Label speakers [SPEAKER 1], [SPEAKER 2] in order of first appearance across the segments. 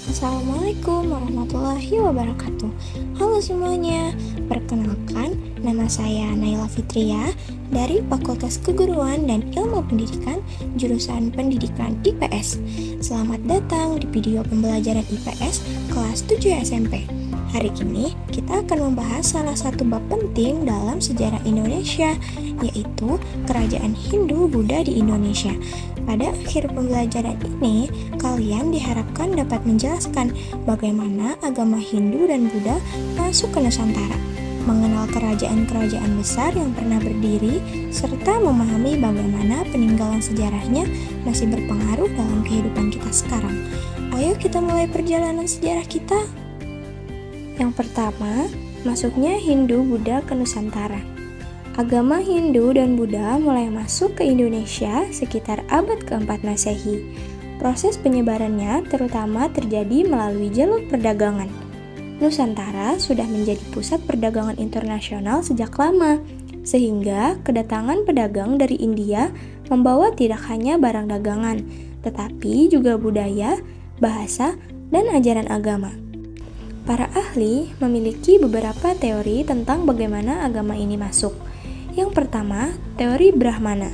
[SPEAKER 1] Assalamualaikum warahmatullahi wabarakatuh. Halo semuanya, perkenalkan nama saya Naila Fitria dari Fakultas Keguruan dan Ilmu Pendidikan jurusan Pendidikan IPS. Selamat datang di video pembelajaran IPS kelas 7 SMP. Hari ini kita akan membahas salah satu bab penting dalam sejarah Indonesia, yaitu Kerajaan Hindu-Buddha di Indonesia. Pada akhir pembelajaran ini, kalian diharapkan dapat menjelaskan bagaimana agama Hindu dan Buddha masuk ke Nusantara, mengenal kerajaan-kerajaan besar yang pernah berdiri, serta memahami bagaimana peninggalan sejarahnya masih berpengaruh dalam kehidupan kita sekarang. Ayo kita mulai perjalanan sejarah kita. Yang pertama, masuknya Hindu-Buddha ke Nusantara. Agama Hindu dan Buddha mulai masuk ke Indonesia sekitar abad keempat Masehi. Proses penyebarannya terutama terjadi melalui jalur perdagangan. Nusantara sudah menjadi pusat perdagangan internasional sejak lama, sehingga kedatangan pedagang dari India membawa tidak hanya barang dagangan, tetapi juga budaya, bahasa, dan ajaran agama. Para ahli memiliki beberapa teori tentang bagaimana agama ini masuk. Yang pertama, teori Brahmana.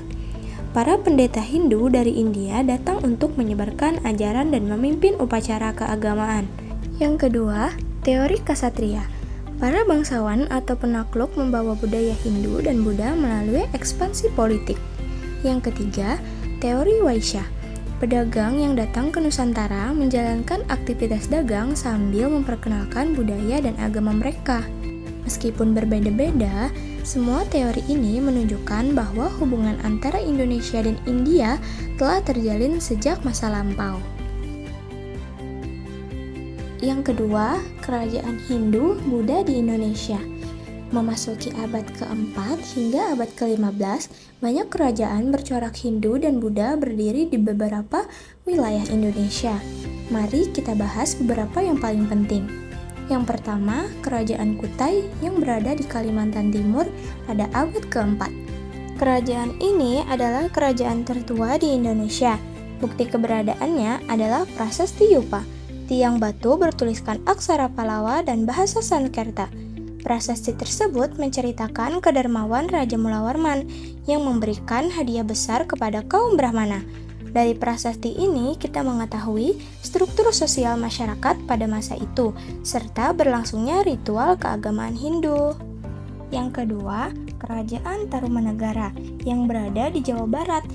[SPEAKER 1] Para pendeta Hindu dari India datang untuk menyebarkan ajaran dan memimpin upacara keagamaan. Yang kedua, teori Ksatria. Para bangsawan atau penakluk membawa budaya Hindu dan Buddha melalui ekspansi politik. Yang ketiga, teori Waisya. Pedagang yang datang ke Nusantara menjalankan aktivitas dagang sambil memperkenalkan budaya dan agama mereka. Meskipun berbeda-beda, semua teori ini menunjukkan bahwa hubungan antara Indonesia dan India telah terjalin sejak masa lampau. Yang kedua, kerajaan Hindu-Buddha di Indonesia. Memasuki abad keempat hingga abad ke-15, banyak kerajaan bercorak Hindu dan Buddha berdiri di beberapa wilayah Indonesia. Mari kita bahas beberapa yang paling penting. Yang pertama, Kerajaan Kutai yang berada di Kalimantan Timur pada abad keempat. Kerajaan ini adalah kerajaan tertua di Indonesia. Bukti keberadaannya adalah Prasasti Yupa, tiang batu bertuliskan aksara Palawa dan bahasa Sanskerta. Prasasti tersebut menceritakan kedermawan Raja Mulawarman yang memberikan hadiah besar kepada kaum Brahmana. Dari prasasti ini kita mengetahui struktur sosial masyarakat pada masa itu, serta berlangsungnya ritual keagamaan Hindu. Yang kedua, Kerajaan Tarumanegara yang berada di Jawa Barat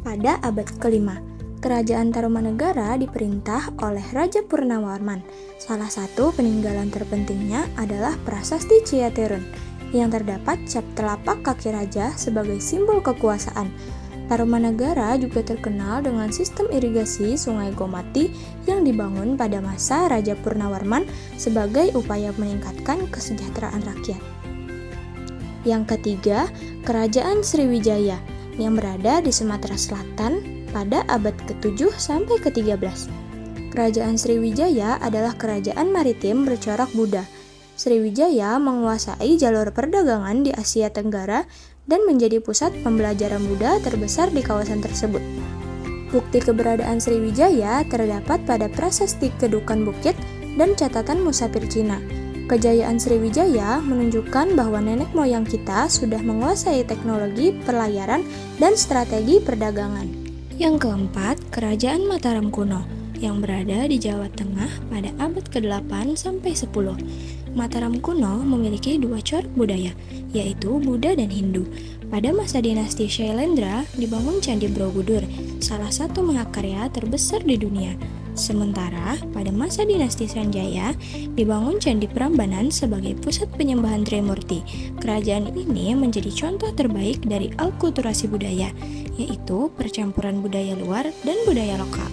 [SPEAKER 1] pada abad kelima. Kerajaan Tarumanegara diperintah oleh Raja Purnawarman. Salah satu peninggalan terpentingnya adalah Prasasti Ciaterun, yang terdapat cap telapak kaki raja sebagai simbol kekuasaan. Tarumanegara juga terkenal dengan sistem irigasi Sungai Gomati yang dibangun pada masa Raja Purnawarman sebagai upaya meningkatkan kesejahteraan rakyat. Yang ketiga, Kerajaan Sriwijaya yang berada di Sumatera Selatan pada abad ke-7 sampai ke-13. Kerajaan Sriwijaya adalah kerajaan maritim bercorak Buddha. Sriwijaya menguasai jalur perdagangan di Asia Tenggara dan menjadi pusat pembelajaran Buddha terbesar di kawasan tersebut. Bukti keberadaan Sriwijaya terdapat pada prasasti Kedukan Bukit dan catatan musafir Cina. Kejayaan Sriwijaya menunjukkan bahwa nenek moyang kita sudah menguasai teknologi pelayaran dan strategi perdagangan. Yang keempat, Kerajaan Mataram kuno yang berada di Jawa Tengah pada abad ke-8 sampai 10. Mataram kuno memiliki dua corak budaya, yaitu Buddha dan Hindu. Pada masa dinasti Shailendra dibangun Candi Borobudur, salah satu mahakarya terbesar di dunia. Sementara pada masa dinasti Sanjaya dibangun Candi Prambanan sebagai pusat penyembahan Trimurti. Kerajaan ini menjadi contoh terbaik dari alkulturasi budaya, yaitu percampuran budaya luar dan budaya lokal.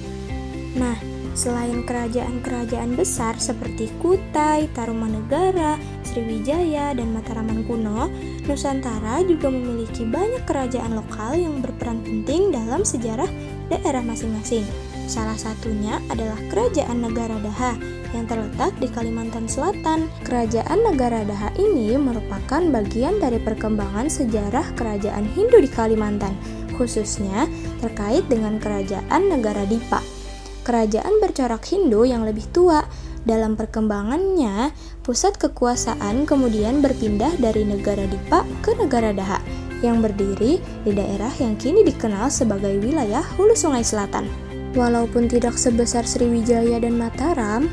[SPEAKER 1] Nah, selain kerajaan-kerajaan besar seperti Kutai, Tarumanegara, Sriwijaya, dan Mataraman kuno, Nusantara juga memiliki banyak kerajaan lokal yang berperan penting dalam sejarah daerah masing-masing. Salah satunya adalah Kerajaan Negara Daha yang terletak di Kalimantan Selatan. Kerajaan Negara Daha ini merupakan bagian dari perkembangan sejarah kerajaan Hindu di Kalimantan, khususnya terkait dengan Kerajaan Negara Dipa. kerajaan bercorak Hindu yang lebih tua. Dalam perkembangannya, pusat kekuasaan kemudian berpindah dari negara Dipa ke negara Daha, yang berdiri di daerah yang kini dikenal sebagai wilayah Hulu Sungai Selatan. Walaupun tidak sebesar Sriwijaya dan Mataram,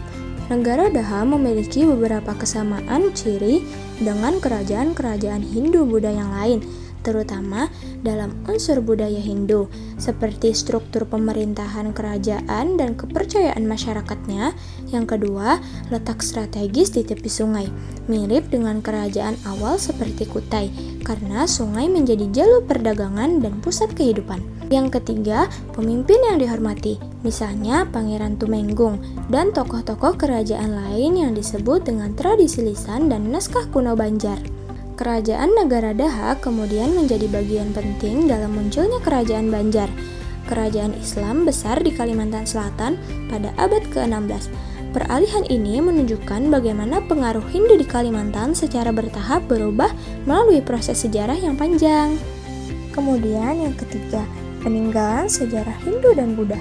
[SPEAKER 1] negara Daha memiliki beberapa kesamaan ciri dengan kerajaan-kerajaan Hindu-Buddha yang lain, terutama dalam unsur budaya Hindu, seperti struktur pemerintahan kerajaan dan kepercayaan masyarakatnya. Yang kedua, letak strategis di tepi sungai, mirip dengan kerajaan awal seperti Kutai, karena sungai menjadi jalur perdagangan dan pusat kehidupan. Yang ketiga, pemimpin yang dihormati, misalnya Pangeran Tumenggung, dan tokoh-tokoh kerajaan lain yang disebut dengan tradisi lisan dan naskah kuno Banjar. Kerajaan negara Daha kemudian menjadi bagian penting dalam munculnya kerajaan Banjar, kerajaan Islam besar di Kalimantan Selatan pada abad ke-16. Peralihan ini menunjukkan bagaimana pengaruh Hindu di Kalimantan secara bertahap berubah melalui proses sejarah yang panjang. Kemudian yang ketiga, peninggalan sejarah Hindu dan Buddha.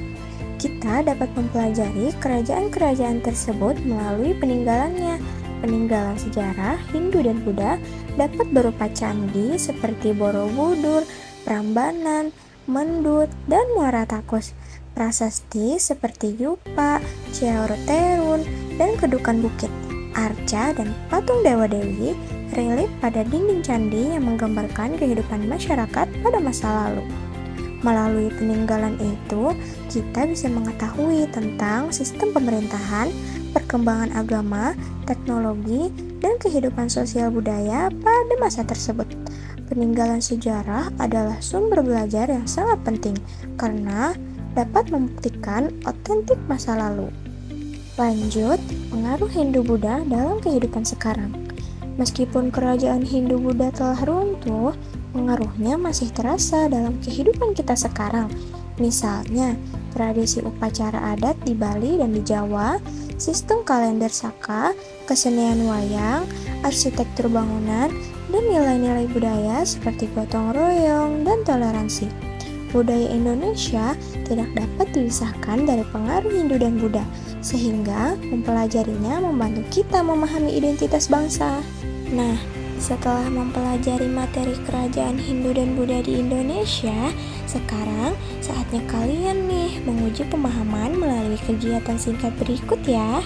[SPEAKER 1] Kita dapat mempelajari kerajaan-kerajaan tersebut melalui peninggalannya. Peninggalan sejarah Hindu dan Buddha dapat berupa candi seperti Borobudur, Prambanan, Mendut, dan Muara Takus, prasasti seperti Yupa, Ciaurterun, dan Kedukan Bukit, arca dan patung dewa-dewi, relief pada dinding candi yang menggambarkan kehidupan masyarakat pada masa lalu. Melalui peninggalan itu, kita bisa mengetahui tentang sistem pemerintahan, perkembangan agama, teknologi, dan kehidupan sosial budaya pada masa tersebut. Peninggalan sejarah adalah sumber belajar yang sangat penting karena dapat membuktikan otentik masa lalu. Lanjut, pengaruh Hindu-Buddha dalam kehidupan sekarang. Meskipun kerajaan Hindu-Buddha telah runtuh, pengaruhnya masih terasa dalam kehidupan kita sekarang. Misalnya, tradisi upacara adat di Bali dan di Jawa, sistem kalender Saka, kesenian wayang, arsitektur bangunan, dan nilai-nilai budaya seperti gotong royong dan toleransi. Budaya Indonesia tidak dapat dipisahkan dari pengaruh Hindu dan Buddha, sehingga mempelajarinya membantu kita memahami identitas bangsa. Nah, setelah mempelajari materi kerajaan Hindu dan Buddha di Indonesia, sekarang saatnya kalian nih menguji pemahaman melalui kegiatan singkat berikut ya.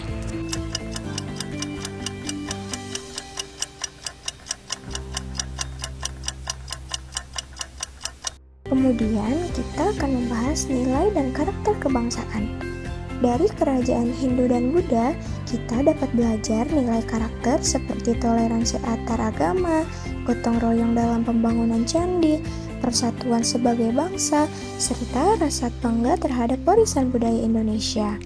[SPEAKER 1] Kemudian kita akan membahas nilai dan karakter kebangsaan. Dari kerajaan Hindu dan Buddha, kita dapat belajar nilai karakter seperti toleransi antar agama, gotong royong dalam pembangunan candi, persatuan sebagai bangsa, serta rasa bangga terhadap warisan budaya Indonesia.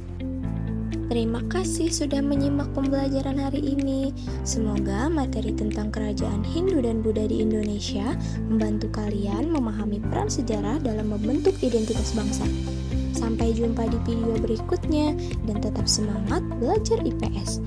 [SPEAKER 1] Terima kasih sudah menyimak pembelajaran hari ini. Semoga materi tentang kerajaan Hindu dan Buddha di Indonesia membantu kalian memahami peran sejarah dalam membentuk identitas bangsa. Sampai jumpa di video berikutnya dan tetap semangat belajar IPS.